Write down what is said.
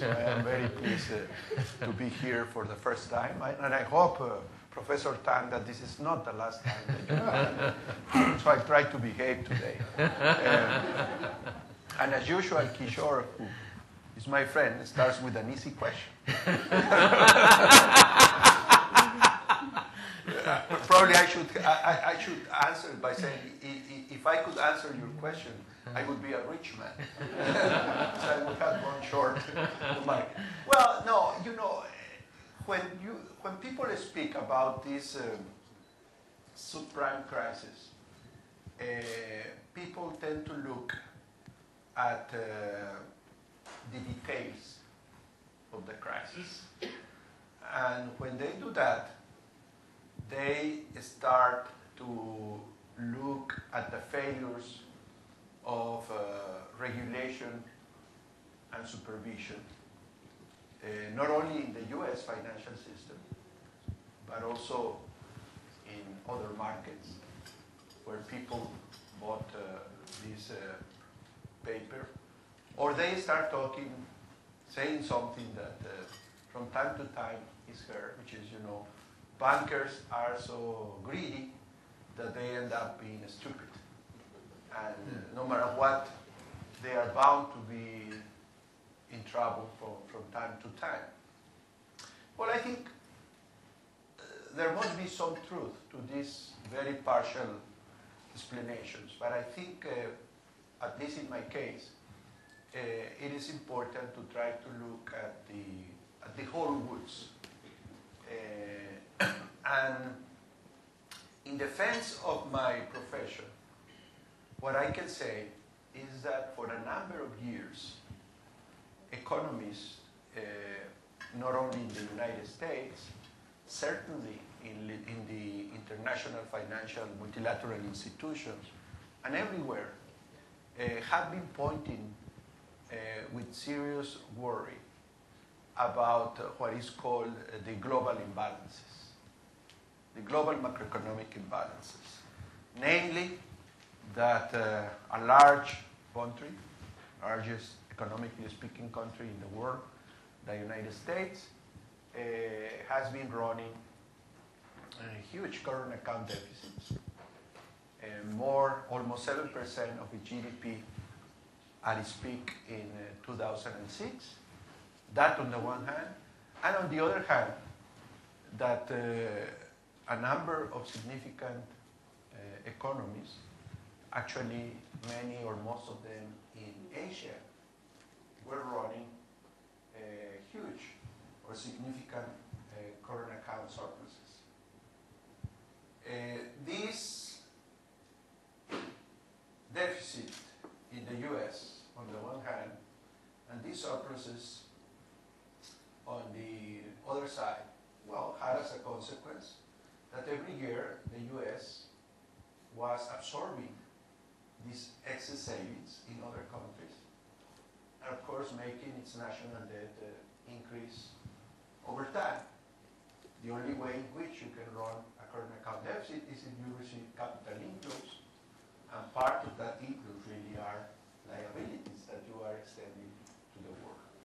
So I am very pleased to be here for the first time. And I hope, Professor Tan, that this is not the last time that you are. So I try to behave today. And as usual, Kishore, who is my friend, starts with an easy question. Probably I should answer it by saying, if I could answer your question, I would be a rich man. So I would have one short mic. Well, no, you know, when people speak about this subprime crisis, people tend to look at the details of the crisis. And when they do that, they start to look at the failures of regulation and supervision, not only in the US financial system, but also in other markets where people bought this paper. Or they start saying something that from time to time is heard, which is, you know, bankers are so greedy that they end up being stupid. And no matter what, they are bound to be in trouble from time to time. Well, I think there must be some truth to these very partial explanations. But I think, at least in my case, it is important to try to look at the whole woods. And in defense of my profession, what I can say is that for a number of years, economists, not only in the United States, certainly in the international financial multilateral institutions, and everywhere, have been pointing with serious worry about what is called the global imbalances, the global macroeconomic imbalances. Namely, that a large country, largest economically speaking country in the world, the United States, has been running huge current account deficits, almost 7% of its GDP at its peak in 2006. That on the one hand, and on the other hand, that a number of significant economies, actually many or most of them in Asia, were running huge or significant current account surpluses. This deficit in the US on the one hand, and these surpluses on the other side, well, had as a consequence that every year the US was absorbing these excess savings in other countries, and of course making its national debt increase over time. The only way in which you can run a current account deficit is if you receive capital inflows, and part of that inflows really are liabilities.